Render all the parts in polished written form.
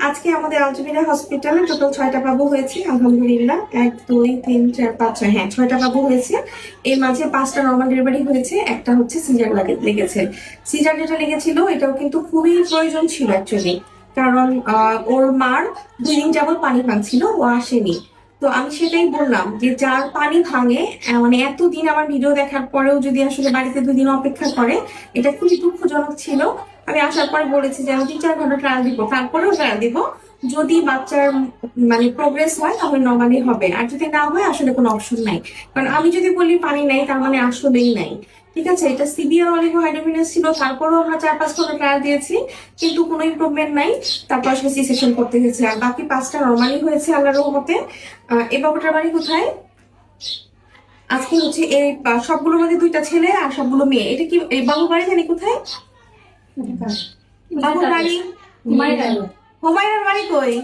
আজকে আমাদের আলজমিরা হসপিটালে টোটাল 6টা বাবু হয়েছে আলহামদুলিল্লাহ। 1 2 3 4 5 6, হ্যাঁ 6টা বাবু হয়েছে। এর মাঝে 5টা নর্মাল ডেলিভারি হয়েছে, একটা হচ্ছে সিজার লেগেছে। সিজার যেটা লেগেছিল এটাও কিন্তু খুবই প্রয়োজন ছিল অ্যাকচুয়ালি, কারণ ওর মার 2 দিন যাবত পানি ভাঙছিল, ও আসেনি। তো আমি সেটাই বললাম যে যার পানি ভাঙে মানে এতদিন আমার ভিডিও দেখার পরেও যদি আসলে বাড়িতে 2 দিন অপেক্ষা করে, এটা খুবই দুঃখজনক ছিল। আমি আসার পর বলেছি যে আমি 3-4 ঘন্টা ট্রায়াল দিব, তারপরেও ট্রায়াল দিব। যদি বাচ্চার মানে প্রোগ্রেস হয় তাহলে নর্মালি হবে, আর যদি না হয় আসলে কোনো অপশন নাই। কারণ আমি যদি বলি পানি নাই, তার মানে আসলেই নাই। ঠিক আছে, এটা সিভিয়ার অলিগোহাইড্রোমিনাস ছিল, তারপরেও আমরা 4-5 ঘন্টা ট্রায়াল দিয়েছি, কিন্তু কোনো ইমপ্রুভমেন্ট নাই। তারপর আসলে সি সেকশন করতে গেছে, আর বাকি 5টা নর্মালি হয়েছে আল্লাহর রহমতে। এই বাবুটার বাড়ি কোথায়? আজকে হচ্ছে এই সবগুলোর মধ্যে 2টা ছেলে আর সবগুলো মেয়ে। এটা কি এই বাবুর বাড়ি জানি কোথায়? বাবুর বাড়ি হুমায়রার বাড়ি কই?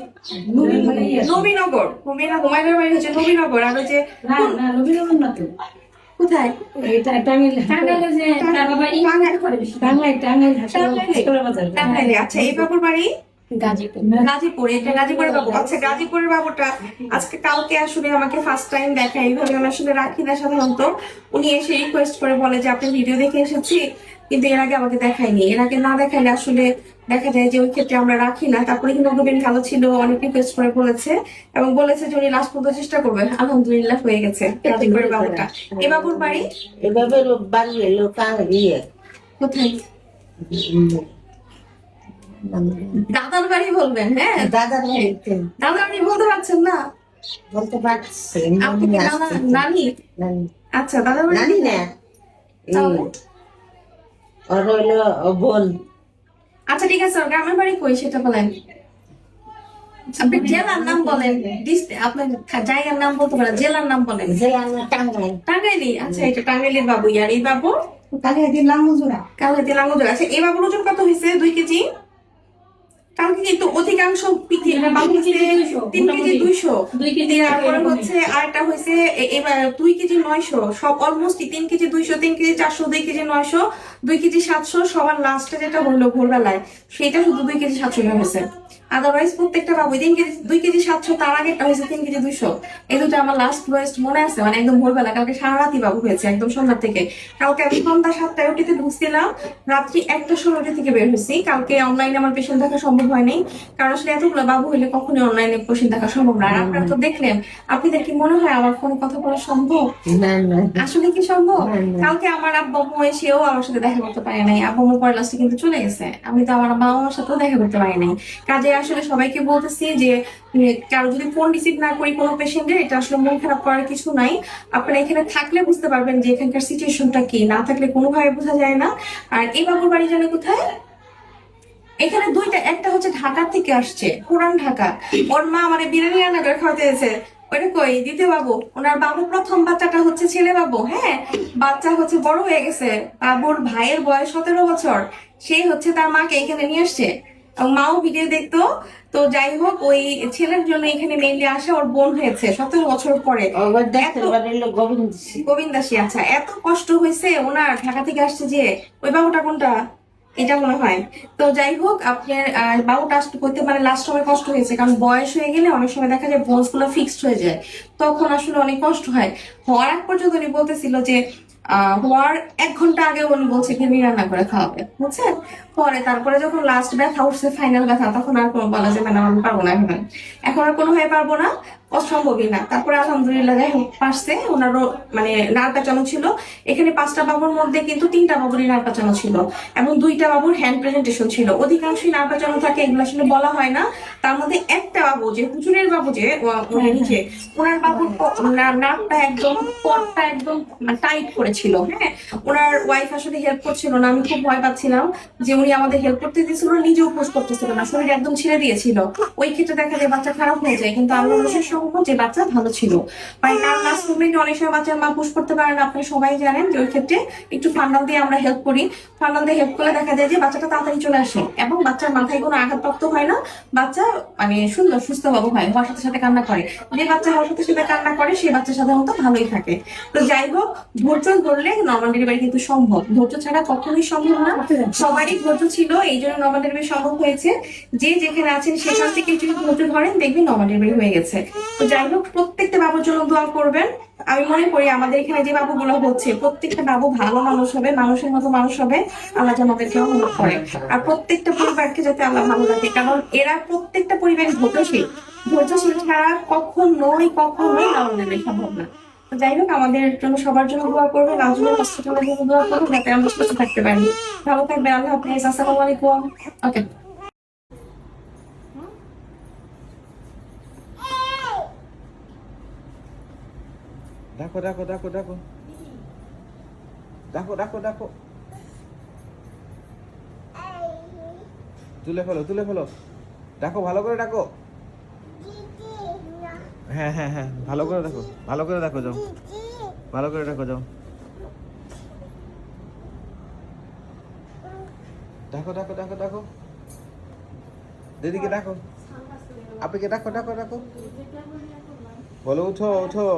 নবীনগর। হুমায়রার বাড়ি হচ্ছে নবীনগর। আর হচ্ছে কোথায়? টাঙ্গাইলে। আচ্ছা, এই বাবুর বাড়ি গাজীপুর। এটা গাজীপুরের বাবু। আচ্ছা, গাজীপুরের বাবুটা আজকে কালকে আসলে আমাকে ফার্স্ট টাইম দেখা, এইভাবে আমি আসলে রাখি না সাধারণত। উনি এসে রিকোয়েস্ট করে বলে যে আপনি ভিডিও দেখে এসেছি, কিন্তু এর আগে আমাকে দেখায়নি। এর আগে না দেখাইলে আসলে দেখা যায় যে ওই ক্ষেত্রে আমরা রাখি না। তারপরে হিমোগ্লোবিন ভালো ছিল, অনেক রিকোয়েস্ট করে বলেছে এবং বলেছে যে উনি লাস্ট পর্যন্ত চেষ্টা করবেন। আলহামদুলিল্লাহ হয়ে গেছে। গাজীপুরের বাবুটা। এ বাবুর বাড়ি এভাবে বাড়ি এলো ইয়ে কোথায়? দাদার বাড়ি বলবেন। হ্যাঁ, দাদার বাড়িতে দাদার বাড়ি বলতে পারছেন না? বলতে পারছি আপনি কি নানি? আচ্ছা, দাদার বাড়ি নানি না তাহলে? ওর হইলো বোন। আচ্ছা ঠিক আছে, ওর গ্রামের বাড়ি কই সেটা বলেন। আপনি জেলার নাম বলেন, আপনার জায়গার নাম বলতে পারেন, জেলার নাম বলেন। যে আমরা টাঙ্গাই টাঙ্গাইলি। আচ্ছা, এটা টাঙ্গাইলের বাবু। আর এই বাবু কালিহাতি লাঙ্গুজোড়া। কালহাতি লাঙ্গুজোড়া। আচ্ছা, এই বাবুর ওজন কত হয়েছে? 2 কেজি। কালকে কিন্তু অধিকাংশ বাবু হচ্ছে 3 কেজি 200। তারপরে হচ্ছে আরেকটা হয়েছে এবার 2 কেজি 900। সব almost 3 KG 200, 3 KG 400, 2 KG 900, 2 KG 700। সবার লাস্টে যেটা হলো ভোরবেলায়, সেটা শুধু 2 কেজি 700 হয়েছে। আদারওয়াইজ প্রত্যেকটা বাবু 2 কেজি 700, তার আগেরটা হয়েছে 3 কেজি 200। এই দুটো আমার লাস্ট লোয়েস্ট মনে আছে, মানে একদম ভোরবেলা। কালকে সারা রাতি বাবু হয়েছে, একদম সন্ধ্যার থেকে। কালকে আমি সন্ধ্যা 7টায় ওটিতে ঢুকছিলাম, রাত্রি 1টার সময় ওটি থেকে বের হয়েছি। কালকে অনলাইনে আমার পেশেন্ট দেখা সম্ভব হয়নি, কারণ আসলে এতগুলো বাবু হইলে কখনোই অনলাইনে পেশেন্ট দেখা সম্ভব না। আর আপনারা তো দেখলেন, আপনাদের কি মনে হয় আমার ফোনে কথা বলা সম্ভব? না না আসলে কি সম্ভব? কালকে আমার আব্বু আম্মু এসেও আমার সাথে দেখা করতে পারে নাই। আব্বু আম্মু পরে লাস্টে কিন্তু চলে গেছে, আমি তো আমার বাবা মার সাথেও দেখা করতে পারি নাই। কাজে আসলে সবাইকে বলতেছি যে কারো যদি ফোন রিসিভ না করি কোনো পেশেন্টের, এটা আসলে মন খারাপ করার কিছু নাই। আপনারা এখানে থাকলে বুঝতে পারবেন যে এখানকার সিচুয়েশনটা কি, না থাকলে কোনোভাবে বোঝা যায় না। আর এই বাবুর বাড়ি জানে কোথায়? এখানে 2টা, একটা হচ্ছে ঢাকা থেকে আসছে, পুরান ঢাকা। ওর মা মানে বিরিয়ানি রান্না করে খাওয়াতে এসেছে। ওইটা কই দ্বিতীয় বাবু। ওনার বাবু প্রথম বাচ্চাটা হচ্ছে ছেলে বাবু। হ্যাঁ, বাচ্চা হচ্ছে বড় হয়ে গেছে। বাবুর ভাইয়ের বয়স 17 বছর। সেই হচ্ছে তার মাকে এখানে নিয়ে আসছে এবং মাও ভিডিও দেখতো। তো যাই হোক, ওই ছেলের জন্য এখানে মেইনলি আসা। ওর বোন হয়েছে 17 বছর পরে। ওর দেখতে বাড়ি এলো গোবিন্দাসী। আচ্ছা, এত কষ্ট হয়েছে ওনার ঢাকা থেকে আসছে যে। ওই বাবুটা কোনটা? এটা মনে হয়। তো যাই হোক, আপনার বাবুটা আসতে করতে মানে লাস্ট সময় কষ্ট হয়েছে, কারণ বয়স হয়ে গেলে অনেক সময় দেখা যায় বোনস গুলো ফিক্সড হয়ে যায়, তখন আসলে অনেক কষ্ট হয়। হওয়ার আগ পর্যন্ত উনি বলতেছিল যে হওয়ার 1 ঘন্টা আগে উনি বলছে বিরিয়ানি রান্না করে খাওয়াবে, বুঝছেন। পরে তারপরে যখন লাস্ট ব্যথা উঠছে, ফাইনাল ব্যথা, তখন আর কোনো বলা যে ম্যাডাম আমি পারবো না, এখন আর কোনোভাবে পারবো না, অসম্ভবই না। তারপরে আলহামদুলিল্লাহ যাই হোক পারছে। ওনারও মানে নাড় পেঁচানো ছিল। এখানে 5টা বাবুর মধ্যে কিন্তু 3টা বাবুরই নাড় পেঁচানো ছিল এবং 2টা বাবুর হ্যান্ড প্রেজেন্টেশন ছিল। অধিকাংশই নাড় পেঁচানো থাকে, এগুলো আসলে বলা হয় না। তার মধ্যে একটা বাবু, যে হুজুরের বাবু, যে নিচে ওনার বাবুর নাকটা একদম, পটটা একদম টাইট করেছিল। হ্যাঁ, ওনার ওয়াইফ আসলে হেল্প করছিল না। আমি খুব ভয় পাচ্ছিলাম যে উনি আমাদের হেল্প করতে দিয়েছিল, নিজেও পোস্ট করতেছিল না, শরীর একদম ছেড়ে দিয়েছিল। ওই ক্ষেত্রে দেখা যায় বাচ্চা খারাপ হয়ে যায়, কিন্তু আল্লাহ রসের হবো যে বাচ্চা ভালো ছিল। মানে কারণ লাস্ট মুভমেন্টে অনেক সময় বাচ্চার মা পুশ করতে পারে না, আপনারা সবাই জানেন, যে ওই ক্ষেত্রে একটু ফান্ডাল দিয়ে আমরা হেল্প করি। ফান্ডাল দিয়ে হেল্প করলে দেখা যায় যে বাচ্চাটা তাড়াতাড়ি চলে আসে এবং বাচ্চার মাথায় কোনো আঘাতপ্রাপ্ত হয় না, বাচ্চা মানে সুন্দর সুস্থ বাবু হয়, হওয়ার সাথে সাথে কান্না করে। যে বাচ্চা হওয়ার সাথে সাথে কান্না করে সেই বাচ্চা সাধারণত ভালোই থাকে। তো যাই হোক, ধৈর্য ধরলে নর্মাল ডেলিভারি কিন্তু সম্ভব, ধৈর্য ছাড়া কখনোই সম্ভব না। সবারই ধৈর্য ছিল, এই জন্য নর্মাল ডেলিভারি সম্ভব হয়েছে। যে যেখানে আছেন সেখান থেকে যদি ধৈর্য ধরেন দেখবেন নর্মাল ডেলিভারি হয়ে গেছে। তো যাই হোক, প্রত্যেকটা বাবুর জন্য দোয়া করবেন। আমি মনে করি আমাদের এখানে যে বাবুগুলো হচ্ছে প্রত্যেকটা বাবু ভালো মানুষ হবে, মানুষের মতো মানুষ হবে, আল্লাহ যেন আমাদেরকে অনুভব করে। আর প্রত্যেকটা পরিবারকে যাতে আল্লাহ ভালো রাখে, কারণ এরা প্রত্যেকটা পরিবারই ধৈর্যশীল। ধৈর্যশীল ছাড়া কখনোই নর্মাল ডেলিভারি সম্ভব না। তো যাই হোক, আমাদের জন্য সবার জন্য দোয়া করবেন, নাজমুল হসপিটালের জন্য দোয়া করবেন, যাতে আমরা সুস্থ থাকতে পারি। ভালো থাকবেন, আল্লাহ হাফেজ, আসসালামু আলাইকুম। ওকে। দেখো দেখো দেখো দেখো দেখো দেখো দেখো, তুলে ফেলো তুলে ফেলো, দেখো ভালো করে ডাকো। হ্যাঁ হ্যাঁ হ্যাঁ, ভালো করে দেখো, ভালো করে দেখো, যাও ভালো করে দেখো, যাও দেখো দেখো দেখো দেখো, দিদিকে দেখো, আপিকে দেখো দেখো দেখো, বলো উঠো উঠো,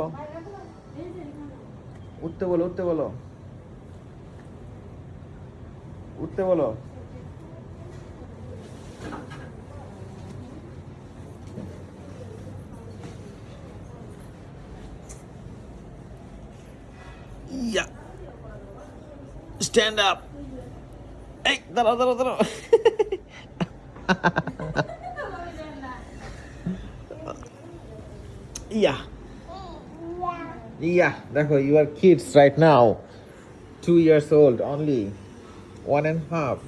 উঠতে বলো উঠতে বলো, উঠতে বলো। Yeah. Stand up. Hey, দাঁড়াও দাঁড়াও দাঁড়াও। Yeah. Yeah, দেখো, you are kids right now. 2 years old only. 1.5.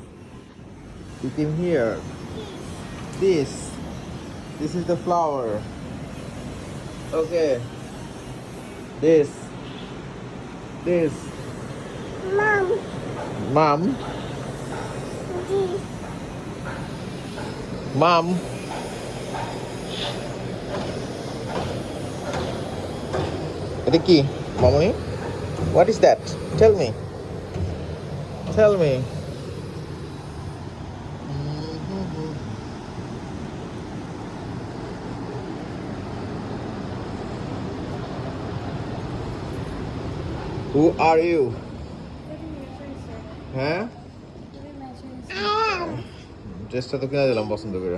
You can hear. This is the flower. Okay. This. Mom. Mom. এটা কি মামনি? What is that? Tell me. Tell me. Who are you? হ্যাঁ, ড্রেসটা তো কিনে দিলাম পছন্দ করে।